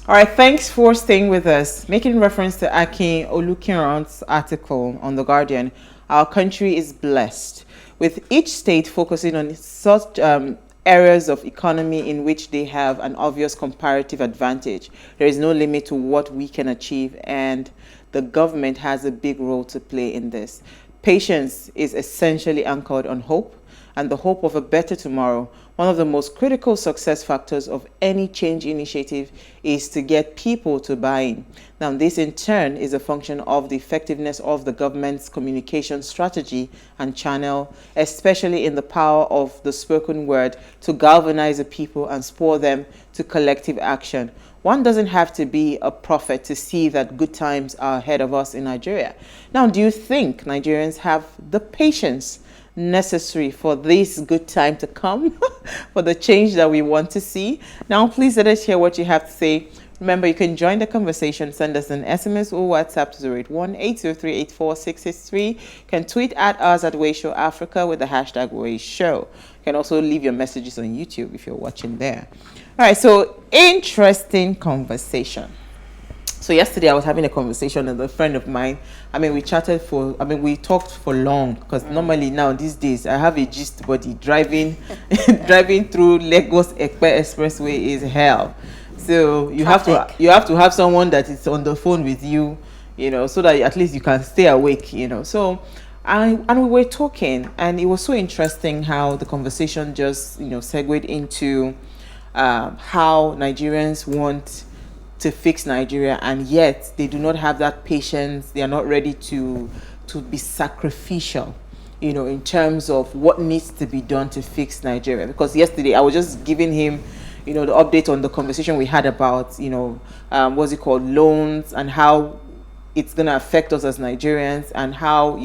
All right, thanks for staying with us. Making reference to Akin Olukiran's article on The Guardian, our country is blessed, with each state focusing on such areas of economy in which they have an obvious comparative advantage. There is no limit to what we can achieve, and the government has a big role to play in this. Patience is essentially anchored on hope and the hope of a better tomorrow. One of the most critical success factors of any change initiative is to get people to buy in. Now, this in turn is a function of the effectiveness of the government's communication strategy and channel, especially in the power of the spoken word to galvanize the people and spur them to collective action. One doesn't have to be a prophet to see that good times are ahead of us in Nigeria. Now, do you think Nigerians have the patience necessary for this good time to come, for the change that we want to see? Now, please let us hear what you have to say. Remember, you can join the conversation. Send us an SMS or WhatsApp to 081-803-84663. You can tweet at us at PlusTvAfrica with the hashtag WayShow. You can also leave your messages on YouTube if you're watching there. All right, so interesting conversation. So yesterday I was having a conversation with a friend of mine. We talked for long, because normally now these days I have a gist body. Driving through Lagos Ekpe Expressway is hell. So you have to have someone that is on the phone with you, so that at least you can stay awake, So and we were talking, and it was so interesting how the conversation just segued into how Nigerians want to fix Nigeria, and yet they do not have that patience. They are not ready to be sacrificial, in terms of what needs to be done to fix Nigeria. Because yesterday I was just giving him, the update on the conversation we had about, loans, and how it's going to affect us as Nigerians, and how,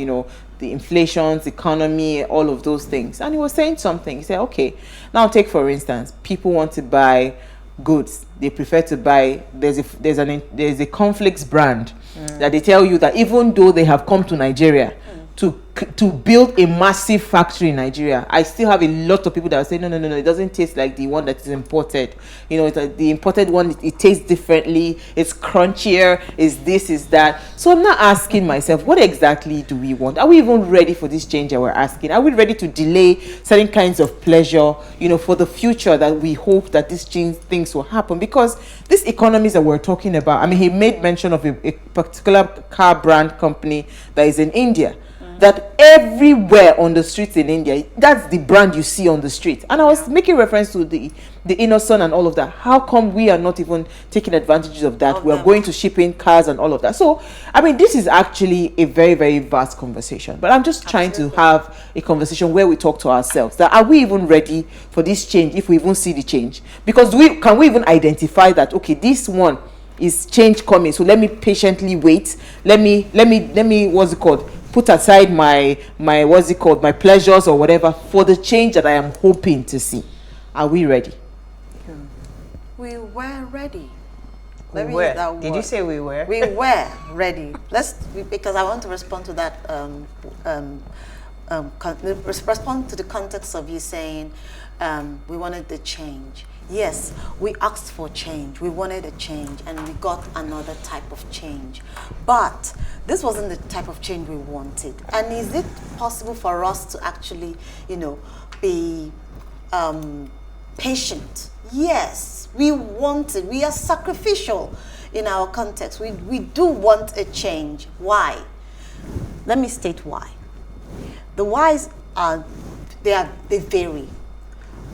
the inflation, economy, all of those things. And he was saying something. He said, okay, now take for instance, people want to buy goods. They prefer to buy, there's a conflicts brand that they tell you that even though they have come to Nigeria to build a massive factory in Nigeria, I still have a lot of people that say no, it doesn't taste like the one that is imported. The imported one, it tastes differently, it's crunchier, is this, is that. So I'm not asking myself, what exactly do we want? Are we even ready for this change that we're asking? Are we ready to delay certain kinds of pleasure, for the future, that we hope that these change things will happen? Because these economies that we're talking about, he made mention of a particular car brand company that is in India. That everywhere on the streets in India, that's the brand you see on the street. And I was making reference to the innocent and all of that. How come we are not even taking advantage of that? We are going to ship in cars and all of that. So, this is actually a very, very vast conversation. But I'm just trying to have a conversation where we talk to ourselves. That are we even ready for this change, if we even see the change? Because can we even identify that, okay, this one is change coming, so let me patiently wait. Let me put aside my my pleasures or whatever for the change that I am hoping to see. Are we ready? We were ready. Let me use that word. Did you say we were? We were ready. Because I want to respond to that. Respond to the context of you saying we wanted the change. Yes, we asked for change. We wanted a change, and we got another type of change. But this wasn't the type of change we wanted. And is it possible for us to actually, be patient? Yes, we want it. We are sacrificial in our context. We do want a change. Why? Let me state why. The whys they vary.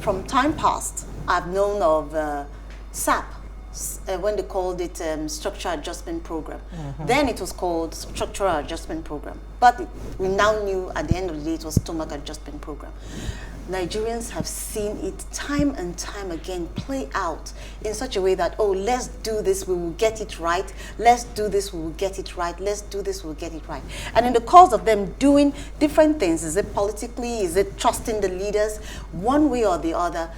From time past, I've known of SAP, when they called it Structural Adjustment Program. Then it was called Structural Adjustment Program. But we now knew at the end of the day it was Stomach Adjustment Program. Nigerians have seen it time and time again play out in such a way that, oh, let's do this, we will get it right. Let's do this, we will get it right. Let's do this, we'll get it right. And in the course of them doing different things, is it politically, is it trusting the leaders, one way or the other,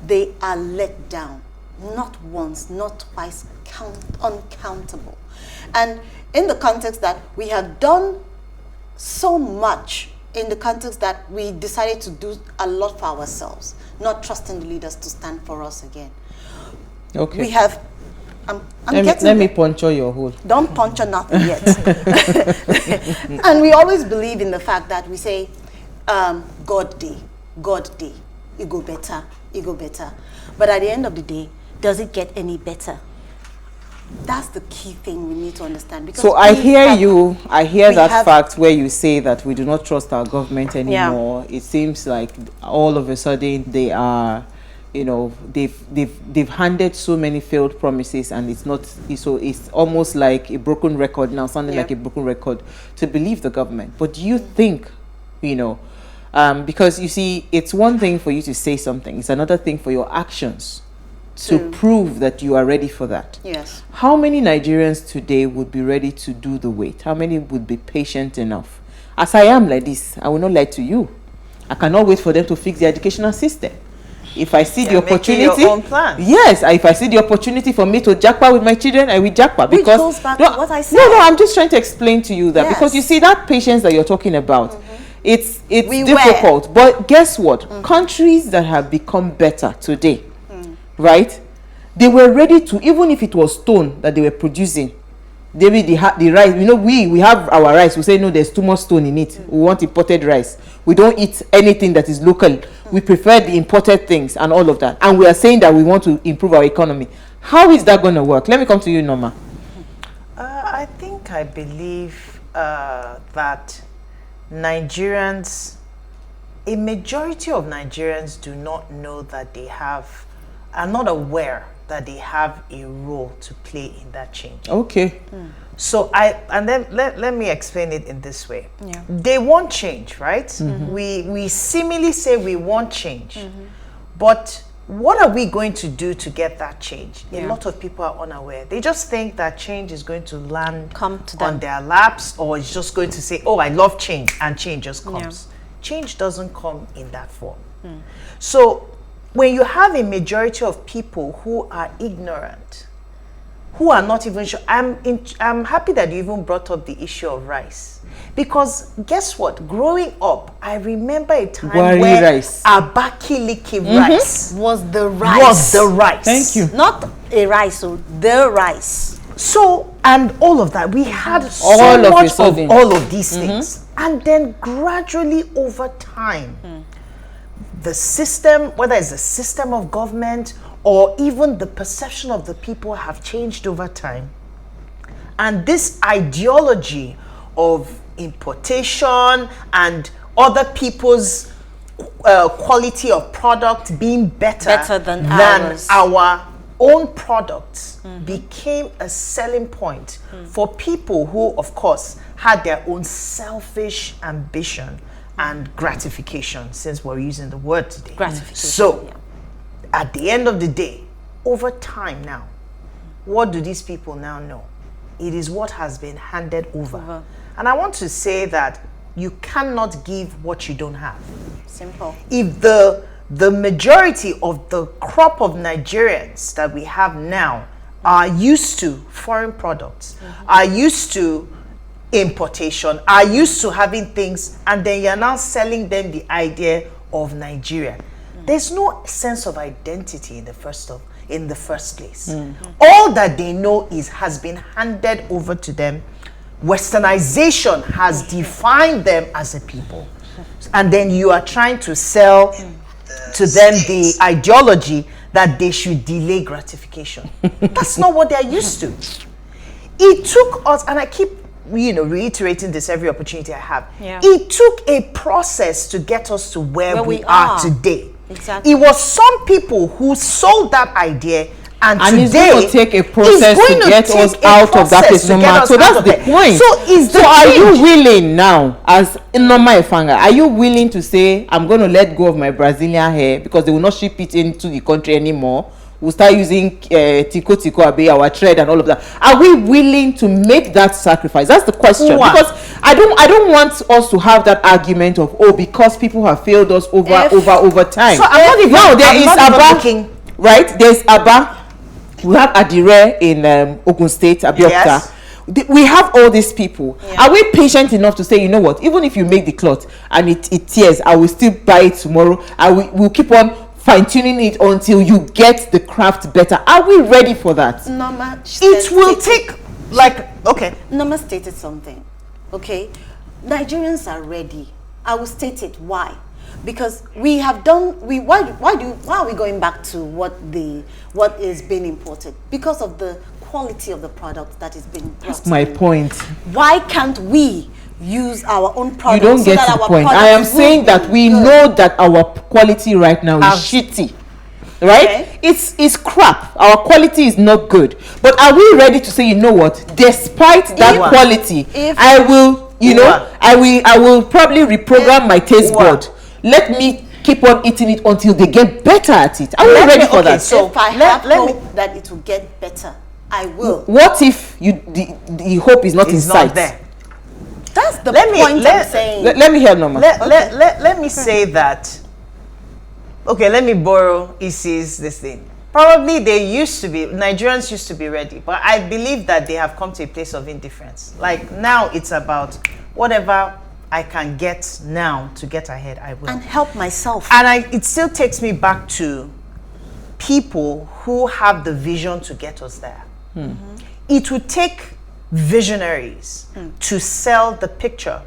they are let down. Not once, not twice, uncountable. And in the context that we have done so much, in the context that we decided to do a lot for ourselves, not trusting the leaders to stand for us again. Okay. We have Let me puncture your hole. Don't puncture nothing yet. And we always believe in the fact that we say, God day, it go better. But at the end of the day, does it get any better? That's the key thing we need to understand. Because so I hear that fact where you say that we do not trust our government anymore. Yeah. It seems like all of a sudden they are, they've handed so many failed promises, and it's almost like a broken record now, sounding like a broken record to believe the government. But do you think, because you see, it's one thing for you to say something, it's another thing for your actions to prove that you are ready for that. Yes. How many Nigerians today would be ready to do the wait? How many would be patient enough? As I am like this, I will not lie to you. I cannot wait for them to fix the educational system. If I see the opportunity, your own plan. Yes, if I see the opportunity for me to jackpot with my children, I will jackpot. Which goes back to what I said. No, I'm just trying to explain to you that because you see that patience that you're talking about, it's difficult. But guess what? Countries that have become better today, right? They were ready to, even if it was stone that they were producing, they had the rice. We have our rice. We say no, there's too much stone in it. We want imported rice. We don't eat anything that is local. We prefer the imported things and all of that. And we are saying that we want to improve our economy. How is that going to work? Let me come to you, Norma. I believe that Nigerians, a majority of Nigerians do not know that are not aware that they have a role to play in that change. Okay. So let me explain it in this way. Yeah. They want change, right? We seemingly say we want change, but what are we going to do to get that change? A lot of people are unaware. They just think that change is going to come on their laps, or it's just going to say, oh, I love change, and change just comes. Change doesn't come in that form. So when you have a majority of people who are ignorant, who are not even sure, I'm happy that you even brought up the issue of rice, because guess what? Growing up, I remember a time where rice. Abakiliki rice was the rice. Thank you. Not a rice, the rice. So, and all of that, we had so much of all of these things, and then gradually over time. The system, whether it's the system of government or even the perception of the people, have changed over time. And this ideology of importation and other people's quality of product being better than our own products became a selling point for people who, of course, had their own selfish ambition and gratification, since we're using the word today. Gratification. So, at the end of the day, over time now, what do these people now know? It is what has been handed over. And I want to say that you cannot give what you don't have. Simple. If the majority of the crop of Nigerians that we have now are used to foreign products, are used to importation, are used to having things, and then you're now selling them the idea of Nigeria. There's no sense of identity in the first place. All that they know has been handed over to them. Westernization has defined them as a people, and then you are trying to sell to them the ideology that they should delay gratification. That's not what they're used to. It took us, and I keep reiterating this every opportunity I have. It took a process to get us to where we are today. Exactly. It was some people who sold that idea, and today it's going to take a process to get us out of that place. So that's the point. So are you willing now, as Noma Efanga, are you willing to say, I'm going to let go of my Brazilian hair because they will not ship it into the country anymore? We'll start using tiko abe, our thread and all of that. Are we willing to make that sacrifice? That's the question. Because I don't want us to have that argument of, because people have failed us over time. So I'm not even, now there is Abba, right? There's Abba. We have Adire in Ogun State, Abiokta. Yes. We have all these people. Are we patient enough to say, you know what? Even if you make the cloth and it tears, I will still buy it tomorrow. We'll keep on fine-tuning it until you get the craft better. Are we ready for that? Norma, It will take, like, okay. Norma stated something, okay? Nigerians are ready. I will state it. Why? Because we have done. Why are we going back to what is being imported? Because of the quality of the product that is being brought. That's my point. Why can't we use our own product? You don't get the point. I am saying that we know that our quality right now is shitty. Right? Okay. It's crap. Our quality is not good. But are we ready to say, you know what? Despite that quality, I will, I will probably reprogram my taste bud. Let me keep on eating it until they get better at it. Are we ready for that? So if I have hope that it will get better, I will. What if the hope is not in sight? Not there. That's the point I'm saying. Let me hear Norma. Let me say that. Okay, let me borrow Isi's this thing. Probably Nigerians used to be ready, but I believe that they have come to a place of indifference. Like now it's about whatever I can get now to get ahead, I will. And help myself. And it still takes me back to people who have the vision to get us there. It would take visionaries to sell the picture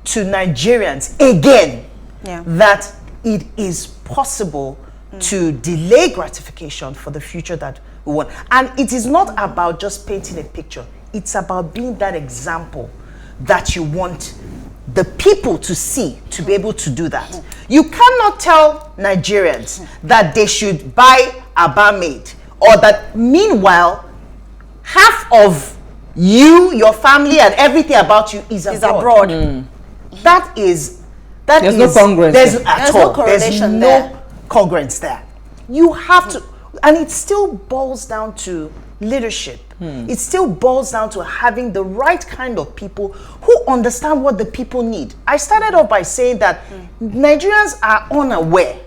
to Nigerians again that it is possible to delay gratification for the future that we want. And it is not about just painting a picture. It's about being that example that you want the people to see to be able to do that. You cannot tell Nigerians that they should buy a barmaid, or that meanwhile half of you, your family, and everything about you is abroad. There's no congruence. There's no congruence there. You have to, and it still boils down to leadership. It still boils down to having the right kind of people who understand what the people need. I started off by saying that Nigerians are unaware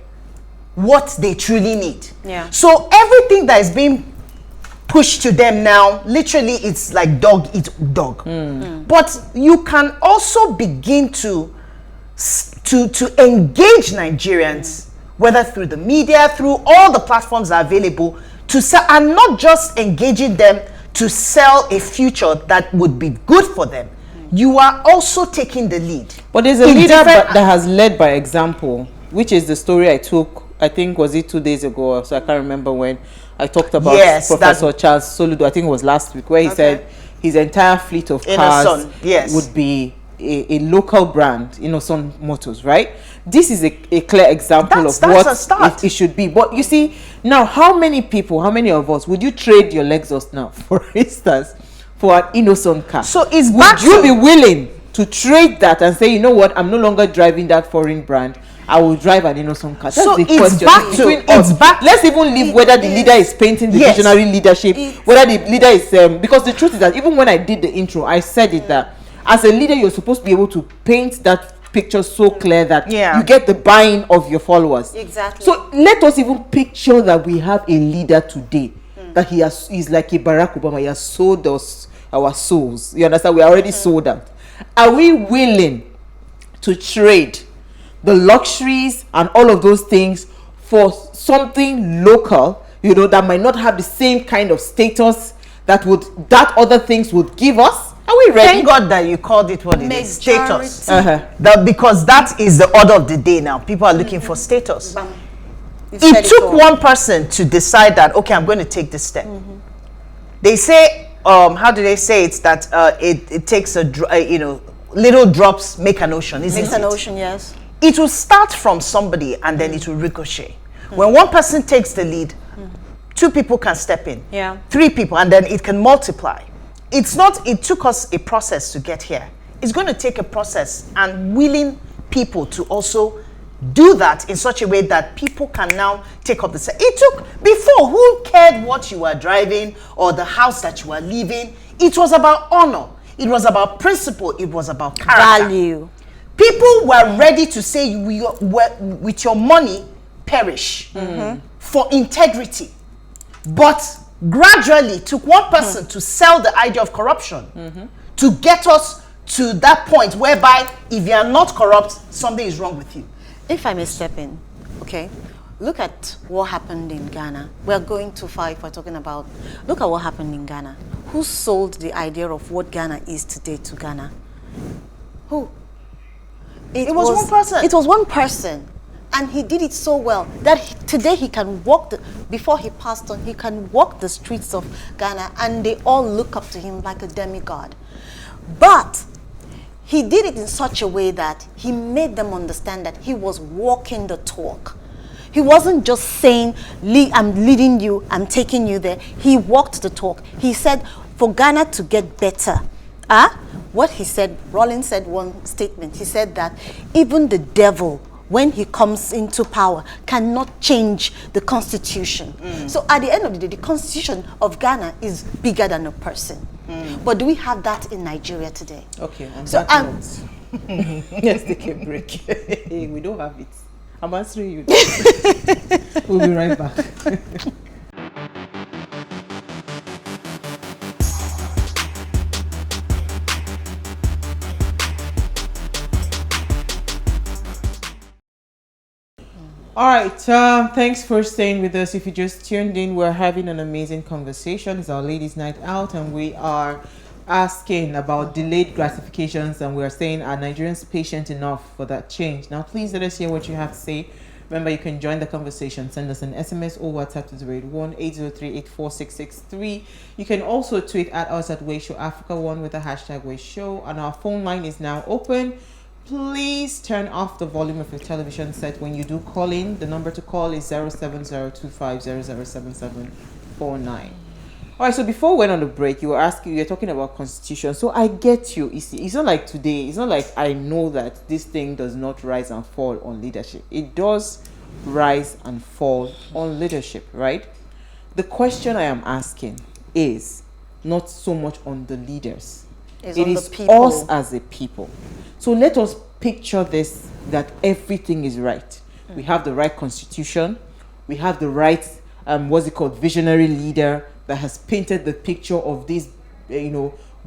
what they truly need. So everything that is being pushed to them now, literally it's like dog eat dog. But you can also begin to engage Nigerians, whether through the media, through all the platforms that are available, to sell, and not just engaging them to sell a future that would be good for them. You are also taking the lead. But there's a leader that has led by example, which is the story I took, I think, was it 2 days ago, so I can't remember when I talked about Professor Charles Soludo, I think it was last week, where he said his entire fleet of cars would be a local brand, Innocent Motors, right? This is a clear example of what it should be. But you see, now how many of us would you trade your Lexus now, for instance, for an Innocent car? So is would you be willing to trade that and say, you know what, I'm no longer driving that foreign brand, I will drive an Innocent car? That's so the it's question. Let's even leave whether the leader is painting the visionary leadership, whether the leader is because the truth is that even when I did the intro, I said it that as a leader, you're supposed to be able to paint that picture so clear that you get the buy-in of your followers. Exactly. So let us even picture that we have a leader today that he's like a Barack Obama. He has sold us our souls. You understand? We are already sold out. Are we willing to trade the luxuries and all of those things for something local, that might not have the same kind of status that other things would give us? Are we ready? Thank God that you called it what it is. Status. Because that is the order of the day now. People are looking for status. It took one person to decide that, okay, I'm going to take this step. They say, how do they say it? That it takes little drops make an ocean, isn't it? Makes an ocean, yes. It will start from somebody and then it will ricochet. When one person takes the lead, 2 people can step in. 3 people, and then it can multiply. It took us a process to get here. It's going to take a process and willing people to also do that in such a way that people can now take up the set. It took, before, who cared what you were driving or the house that you were living? It was about honor. It was about principle. It was about character. Value. People were ready to say, with your money, perish for integrity. But gradually took one person to sell the idea of corruption to get us to that point whereby if you are not corrupt, something is wrong with you. If I may step in, okay, look at what happened in Ghana. We're going too far if we're talking about, look at what happened in Ghana. Who sold the idea of what Ghana is today to Ghana? Who? It was one person. It was one person. And he did it so well that today he can walk, before he passed on, he can walk the streets of Ghana and they all look up to him like a demigod. But he did it in such a way that he made them understand that he was walking the talk. He wasn't just saying, I'm leading you, I'm taking you there. He walked the talk. He said, for Ghana to get better, what he said, Rollins said one statement. He said that even the devil, when he comes into power, cannot change the constitution. So at the end of the day, the constitution of Ghana is bigger than a person. But do we have that in Nigeria today? Okay, so let's take a break. We don't have it. I'm answering you. We'll be right back. All right, thanks for staying with us. If you just tuned in, we're having an amazing conversation. It's our ladies' night out, and we are asking about delayed gratifications, and we're saying, are Nigerians patient enough for that change? Now, please let us hear what you have to say. Remember, you can join the conversation. Send us an SMS or WhatsApp to 081-803-84663. You can also tweet at us at WayShowAfrica1 with the hashtag WayShow, and our phone line is now open. Please turn off the volume of your television set when you do call in. The number to call is 07025007749. All right, so before we went on the break, you were talking about constitution. So I get you. You see, it's not like today. It's not like I know that this thing does not rise and fall on leadership. It does rise and fall on leadership, right? The question I am asking is not so much on the leaders. It is us as a people. So let us picture this, that everything is right. We have the right constitution. We have the right, visionary leader that has painted the picture of this,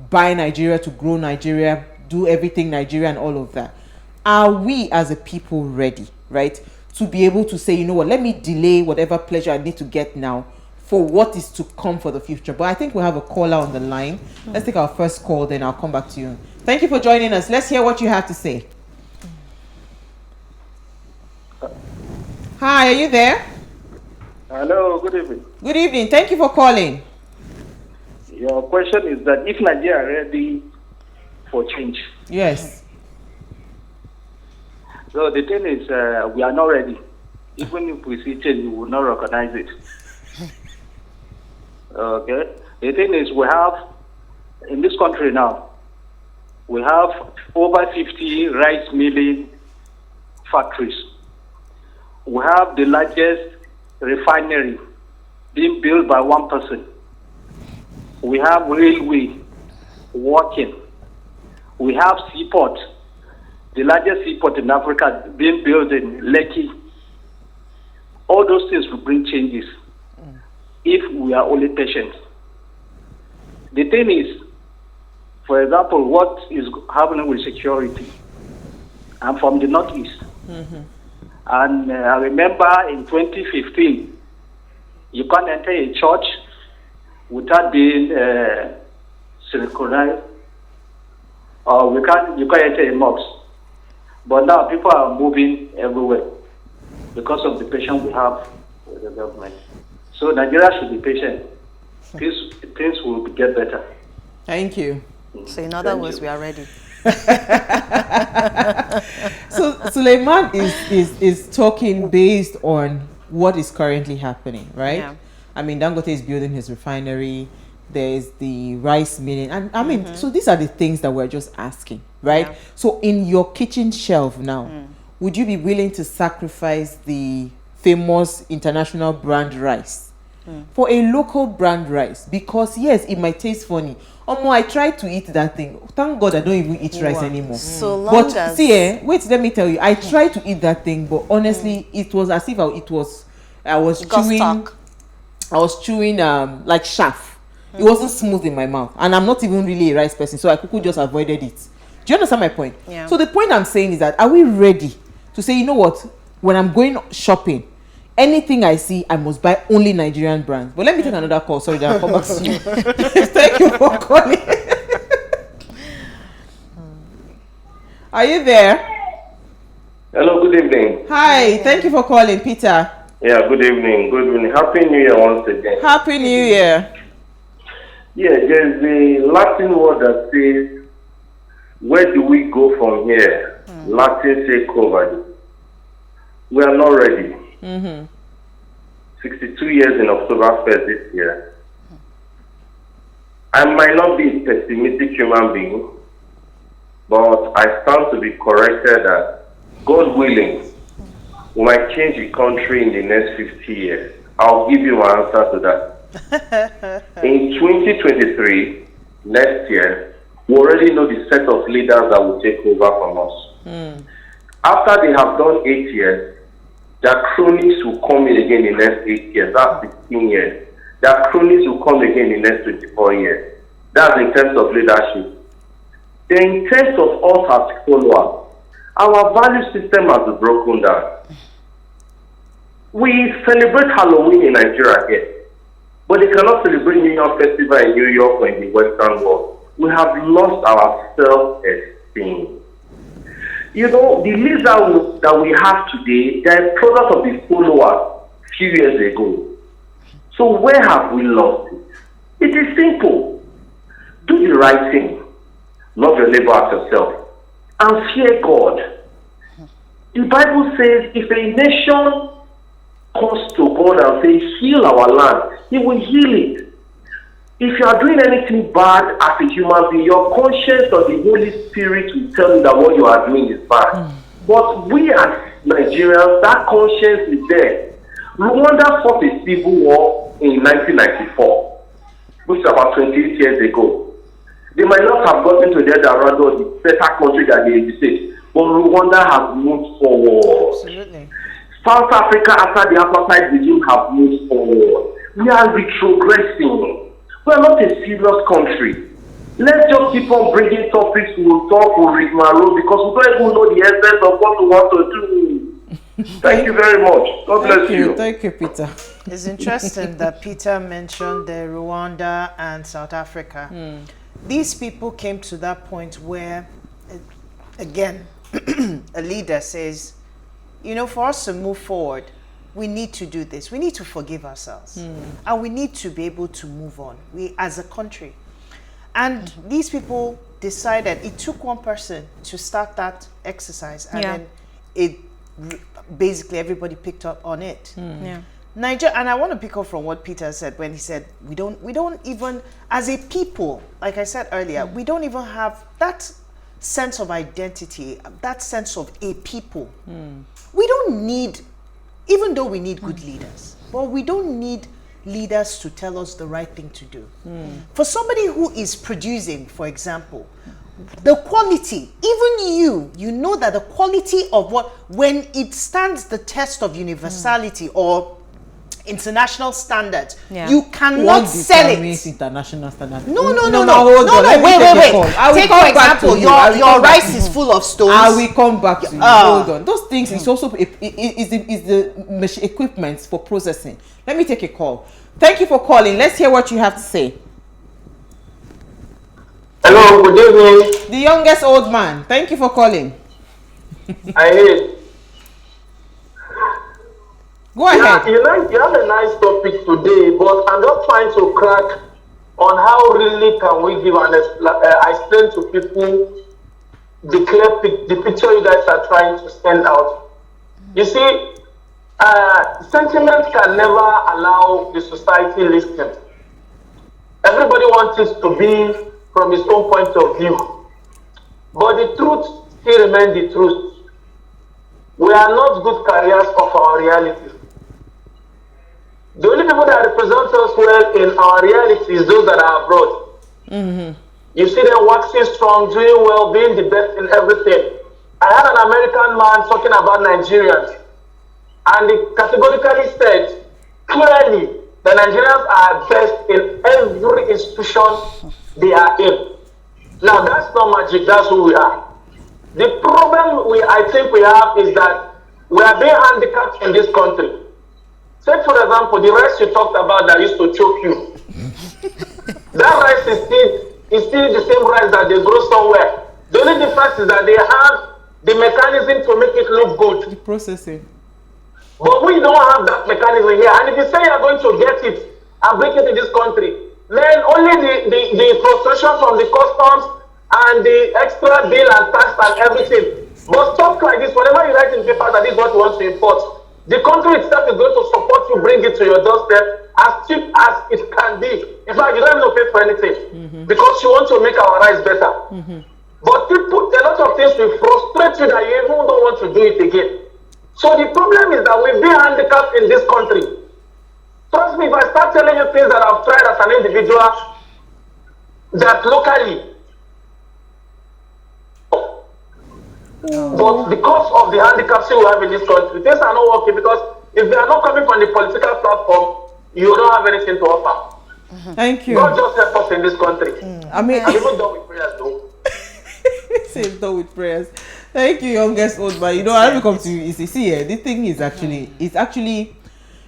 buy Nigeria to grow Nigeria, do everything Nigeria and all of that. Are we as a people ready, right, to be able to say, you know what, let me delay whatever pleasure I need to get now for what is to come for the future? But I think we have a caller on the line. Let's take our first call, then I'll come back to you. Thank you for joining us. Let's hear what you have to say. Hi, are you there? Hello, good evening. Good evening. Thank you for calling. Your question is that if Nigeria are ready for change. Yes. So the thing is, we are not ready. Even if we see change, we will not recognize it. Okay. The thing is, we have, in this country now, we have over 50 rice milling factories. We have the largest refinery being built by one person. We have railway working. We have seaport, the largest seaport in Africa being built in Lekki. All those things will bring changes if we are only patient. The thing is, for example, what is happening with security? I'm from the Northeast. And I remember in 2015, you can't enter a church without being synchronized, or you can't enter a mosque. But now people are moving everywhere because of the patience we have with the government. So Nigeria should be patient. Things will get better. Thank you. So in other words, we are ready. So Suleiman is talking based on what is currently happening, right? Yeah. I mean, Dangote is building his refinery. There's the rice milling. And I mean, so these are the things that we're just asking, right? Yeah. So in your kitchen shelf now, would you be willing to sacrifice the famous international brand rice for a local brand rice? Because yes, it might taste funny. I tried to eat that thing. Thank God I don't even eat rice anymore. So long But as see, wait, let me tell you, I tried to eat that thing, but honestly, it was as if I was chewing like chaff. It wasn't smooth in my mouth, and I'm not even really a rice person, so I could just avoided it. Do you understand my point? Yeah. So the point I'm saying is that, are we ready to say, you know what, when I'm going shopping, anything I see, I must buy only Nigerian brands. But let me take another call. Sorry, I'll come back to you. Thank you for calling. Are you there? Hello, good evening. Hi, thank you for calling, Peter. Yeah, good evening. Good evening. Happy New Year once again. Happy New Year. Yeah, there's a Latin word that says, where do we go from here? Latin say covered. We are not ready. 62 years in October 1st this year. I might not be a pessimistic human being, but I stand to be corrected that, God willing, we might change the country in the next 50 years. I'll give you my answer to that. In 2023, next year, we already know the set of leaders that will take over from us. After they have done 8 years, their cronies will come in again in the next 8 years. That's 16 years. Their cronies will come again in the next 24 years. That's in terms of leadership. Then in terms of us as followers, our value system has been broken down. We celebrate Halloween in Nigeria here, but they cannot celebrate New York Festival in New York or in the Western world. We have lost our self-esteem. You know, the leaders that we have today, they're a product of the followers a few years ago. So where have we lost it? It is simple. Do the right thing. Love your neighbor as yourself. And fear God. The Bible says if a nation comes to God and says, heal our land, He will heal it. If you are doing anything bad as a human being, your conscience or the Holy Spirit will tell you that what you are doing is bad. But we as Nigerians, that conscience is there. Rwanda fought a civil war in 1994, which is about 28 years ago. They might not have gotten to the other or the better country that they exist, but Rwanda has moved forward. Absolutely. South Africa, after the apartheid regime, have moved forward. We are retrogressing. We are not a serious country. Let's just keep on bringing topics we'll talk, we'll rigmarole, because we don't even know the essence of what we want to do. Thank you very much. God bless you. Thank you, Peter. It's interesting that Peter mentioned the Rwanda and South Africa. These people came to that point where, again, a leader says, you know, for us to move forward, we need to do this. We need to forgive ourselves. And we need to be able to move on, we as a country. And these people decided, it took one person to start that exercise, and then it basically everybody picked up on it. Nigeria, and I want to pick up from what Peter said when he said we don't even, as a people, like I said earlier, we don't even have that sense of identity, that sense of a people. We don't need, even though we need good leaders, but we don't need leaders to tell us the right thing to do. For somebody who is producing, for example, the quality, even you know that the quality of what, when it stands the test of universality or international standards, you cannot sell it. International standard. No, wait. Take for example, your rice is full of stones. I will come back to you. Hold on. Those things is also is the equipment for processing. Let me take a call. Thank you for calling. Let's hear what you have to say. Hello, good evening. The youngest old man. Thank you for calling. I hear. Go ahead. You have a nice topic today, but I'm not trying to crack on how really can we give an explain to people the picture you guys are trying to send out. You see, sentiment can never allow the society listen. Everybody wants it to be from his own point of view, but the truth still remains the truth. We are not good carriers of our reality. The only people that represent us well in our reality is those that are abroad. You see them waxing strong, doing well, being the best in everything. I had an American man talking about Nigerians, and he categorically said clearly that Nigerians are best in every institution they are in. Now that's not magic, that's who we are. The problem I think we have is that we are being handicapped in this country. Take for example, the rice you talked about that used to choke you. That rice is still the same rice that they grow somewhere. The only difference is that they have the mechanism to make it look good. The processing. But we don't have that mechanism here. And if you say you're going to get it and bring it in this country, then only the frustration from the customs and the extra bill and tax and everything. But stuff like this, whenever you write in paper that this is what you want to import, the country itself is going to support you, bring it to your doorstep as cheap as it can be. In fact, you don't even pay for anything because you want to make our rice better. But people, a lot of things will frustrate you that you even don't want to do it again. So the problem is that we've been handicapped in this country. Trust me, if I start telling you things that I've tried as an individual, that locally, but because of the handicaps we have in this country, things are not working because if they are not coming from the political platform, you don't have anything to offer. Thank you. God just help us in this country. I mean, I'm even done with prayers though. same done with prayers. Thank you, youngest old man. You know, I will come to you. See, the thing is actually.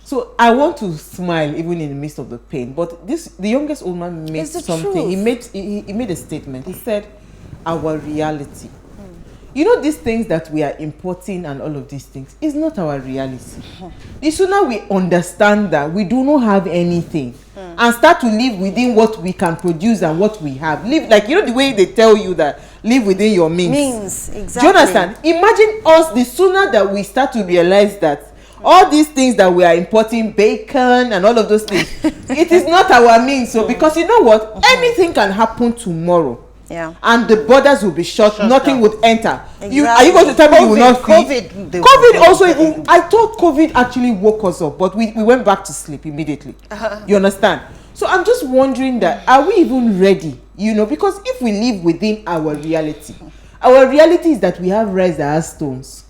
So I want to smile even in the midst of the pain. But the youngest old man made something. Truth. He made a statement. He said, "Our reality." You know, these things that we are importing and all of these things is not our reality. The sooner we understand that we do not have anything and start to live within what we can produce and what we have. Live like, you know, the way they tell you that live within your means. Exactly. Do you understand? Imagine us, the sooner that we start to realize that all these things that we are importing, bacon and all of those things, it is not our means. So because you know what? Anything can happen tomorrow. Yeah. And the borders will be shut, nothing down. would enter. Exactly. Are you going to tell me you will not feed? COVID Also even, I thought COVID actually woke us up, but we went back to sleep immediately. You understand? So I'm just wondering that, are we even ready? You know, because if we live within our reality is that we have rice that has stones.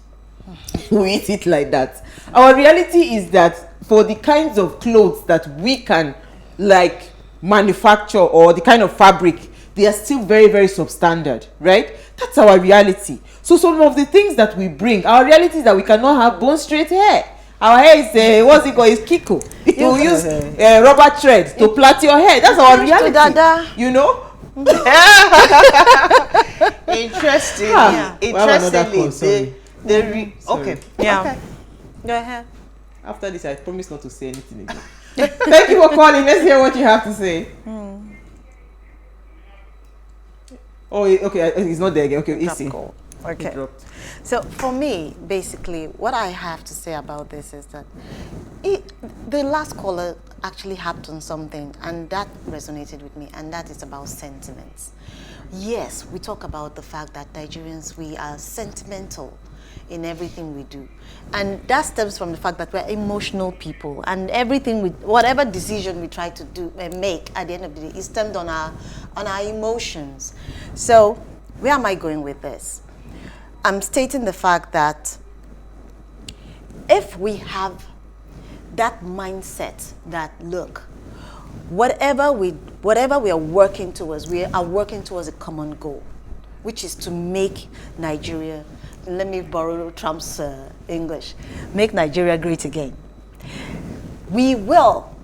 We eat it like that. Our reality is that for the kinds of clothes that we can like manufacture or the kind of fabric, they are still very, very substandard, right? That's our reality. So some of the things that we bring, our reality is that we cannot have bone straight hair. Our hair is, what's it called? It's kiko. You use rubber thread to plait your hair. That's our reality. You know? Interesting. Yeah. Interestingly, okay. Yeah. Okay. Go ahead. After this, I promise not to say anything again. Thank you for calling. Let's hear what you have to say. Oh, okay. He's not there again. Okay, easy. Cool. Okay. So for me, basically, what I have to say about this is that the last caller actually harped on something, and that resonated with me, and that is about sentiments. Yes, we talk about the fact that Nigerians, we are sentimental in everything we do, and that stems from the fact that we're emotional people, and everything whatever decision we try to do and make at the end of the day is stemmed on our emotions. So where am I going with this? I'm stating the fact that if we have that mindset that, look, whatever we are working towards, we are working towards a common goal, which is to make Nigeria, let me borrow Trump's English, make Nigeria great again. We will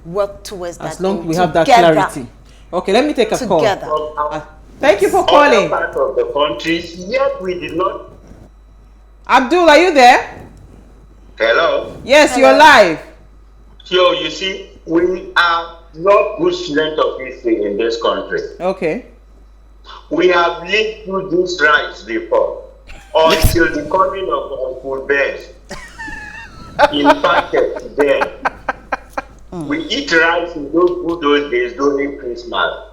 work towards that. As long goal as we have that together. clarity. Okay, let me take a Together. call. Thank you for Other calling. parts of the countries, yet we did not. Abdul, are you there? Hello. Yes, Hello. you're live. So you see, we are not good students of history in this country. Okay. We have lived through these rights before, until the coming of Uncle Ben in packet then. We eat rice in those good old days during Christmas.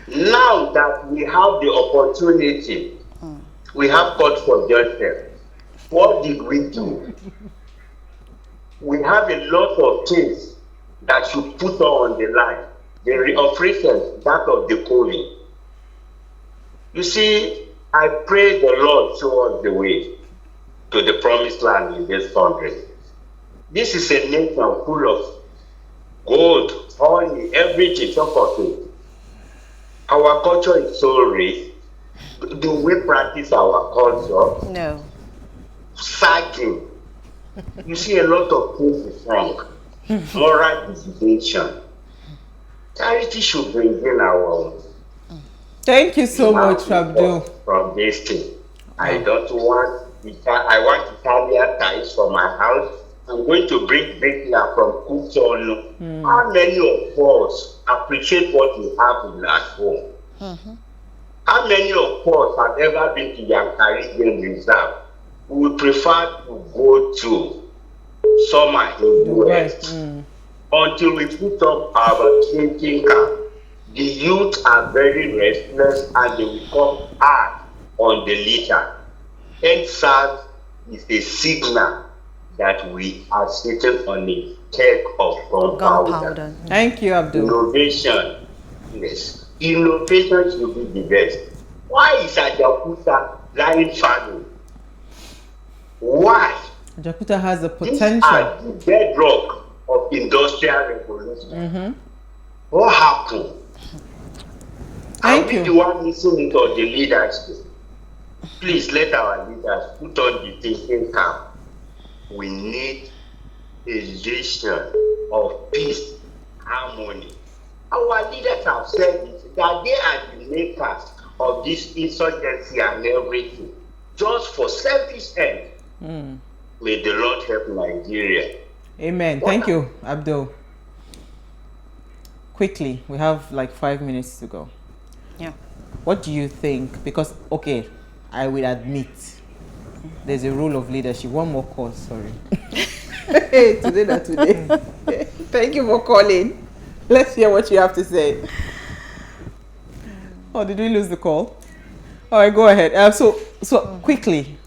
Now that we have the opportunity, we have called for justice. What did we do? We have a lot of things that you put on the line. The of recent, that of the COVID. You see, I pray the Lord show us the way to the promised land in this country. This is a nation full of gold, honey, everything, top of it. Our culture is so rich. Do we practice our culture? No. Sagging. You see a lot of things is wrong. Moral dissipation. Charity should bring in our own. Thank you so much, Abdul. From this thing. I don't want, I want Italian ties for my house. I'm going to bring Bethia from Kutonu. How many of us appreciate what we have in our home? How many of us have ever been to Yankari Game Reserve? We would prefer to go to summer in the West until we put up our thinking cap. The youth are very restless and they will come hard on the litter. NSAS is a signal that we are sitting on a keg of gunpowder. Thank you, Abdul. Innovation, yes. Innovation should be the best. Why is Ajakuta lying fallow? Why? Ajakuta has the These potential. are the bedrock of industrial revolution. What happened? Thank Are we you. the one listening to the leaders? Please let our leaders put on the thinking cap. We need a vision of peace, harmony. Our leaders have said it, that they are the makers of this insurgency and everything, just for selfish end. May the Lord help Nigeria. Amen. Thank you, Abdul. Quickly, we have like 5 minutes to go. Yeah. What do you think? Because, okay, I will admit, there's a rule of leadership. One more call, sorry. Today, not today. Thank you for calling. Let's hear what you have to say. Oh, did we lose the call? All right, go ahead. So quickly,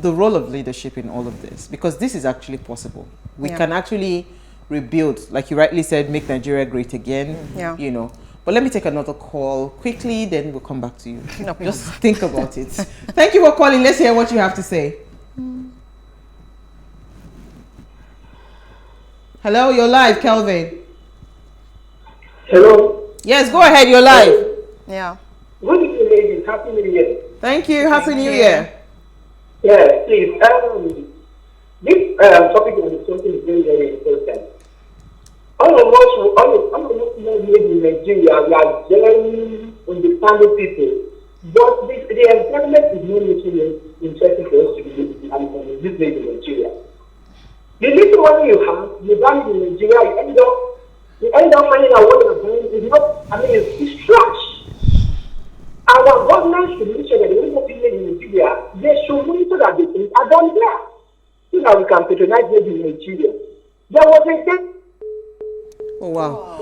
the role of leadership in all of this, because this is actually possible. We can actually rebuild, like you rightly said, make Nigeria great again. You know. But let me take another call quickly, then we'll come back to you. Just think about it. Thank you for calling. Let's hear what you have to say. Hello, you're live, Kelvin. Hello. Yes, go ahead, you're live. Yeah. Good evening, ladies. Happy New Year. Thank you. Happy New Year. Yeah, please. This topic of discussion is very, very important. All of us know live in Nigeria. We are very understanding people. But the environment is not making it interesting for us to be this place in Nigeria. The little money you have, you buy it in Nigeria, you end up finding out what you're buying is not, it's trash. Our government should make sure that the little people in Nigeria, they should monitor that the things are done there. So that we can patronize them in Nigeria. There was a thing. Oh, wow.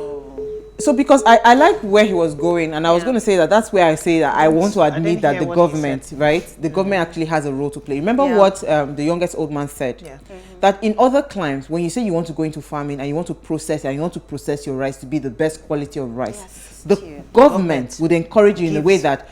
So because I like where he was going, and I was going to say that's where I say that I want to admit that the government, right? The government actually has a role to play. Remember what the youngest old man said? That in other climes, when you say you want to go into farming and you want to process and you want to process your rice to be the best quality of rice, the government would encourage you in a way that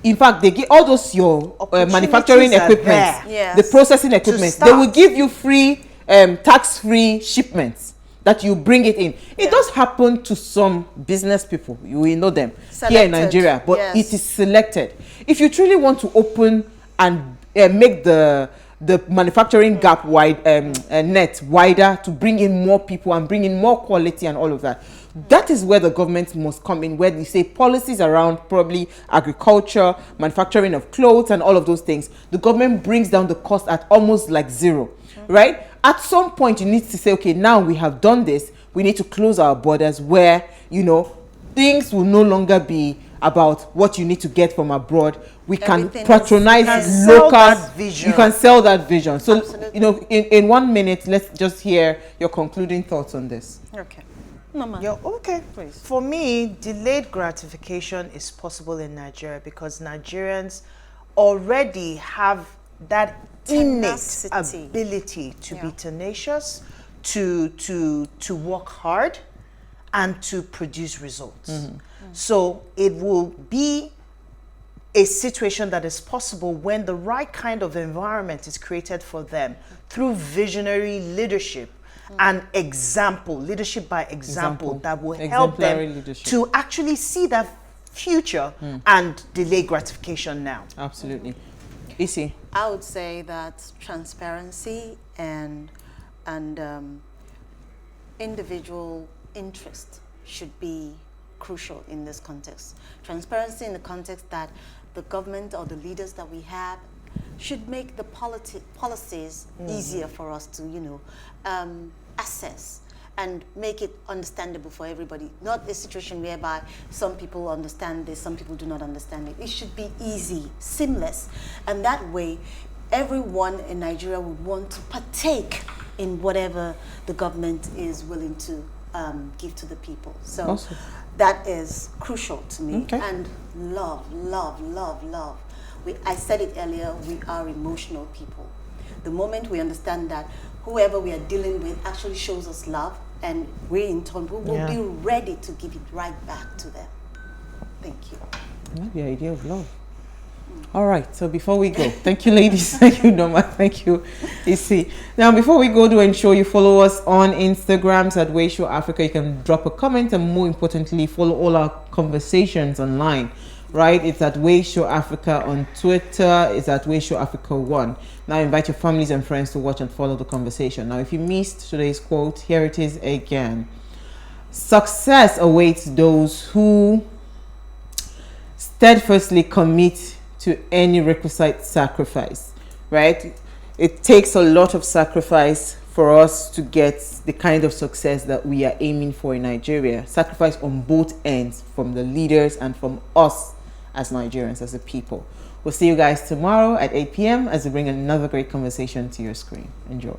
in fact, they give all those your manufacturing equipment, the processing equipment, they will give you free, tax-free shipments that you bring it in. It does happen to some business people. You will know them here in Nigeria, but it is selected. If you truly want to open and make the manufacturing gap wide, net wider to bring in more people and bring in more quality and all of that, that is where the government must come in, where they say policies around probably agriculture, manufacturing of clothes and all of those things. The government brings down the cost at almost like zero, right? At some point you need to say, okay, now we have done this, we need to close our borders where, you know, things will no longer be about what you need to get from abroad. We can patronize local. You can sell that vision. So, you know, in 1 minute, let's just hear your concluding thoughts on this. Okay. Mama. Okay. Please. For me, delayed gratification is possible in Nigeria because Nigerians already have that innate ability to be tenacious, to work hard, and to produce results. So it will be a situation that is possible when the right kind of environment is created for them through visionary leadership and leadership by example that will help them to actually see that future and delay gratification now. Absolutely. Issy. I would say that transparency and individual interest should be crucial in this context. Transparency in the context that the government or the leaders that we have should make the policies easier for us to, assess and make it understandable for everybody. Not a situation whereby some people understand this, some people do not understand it. It should be easy, seamless, and that way everyone in Nigeria would want to partake in whatever the government is willing to give to the people. So Awesome. that is crucial to me. Okay. And love, love, love, love. I said it earlier, we are emotional people. The moment we understand that whoever we are dealing with actually shows us love, and we in turn will be ready to give it right back to them. Thank you. I like the idea of love. All right, so before we go, thank you, ladies. Thank you, Norma. Thank you, Issy. Now, before we go, do ensure you follow us on Instagram at Wayshow Africa. You can drop a comment, and more importantly, follow all our conversations online. Right? It's at Wayshow Africa on Twitter. It's at Wayshow Africa 1. Now, invite your families and friends to watch and follow the conversation. Now, if you missed today's quote, here it is again. Success awaits those who steadfastly commit to any requisite sacrifice, right? It takes a lot of sacrifice for us to get the kind of success that we are aiming for in Nigeria. Sacrifice on both ends, from the leaders and from us as Nigerians, as a people. We'll see you guys tomorrow at 8 p.m. as we bring another great conversation to your screen. Enjoy.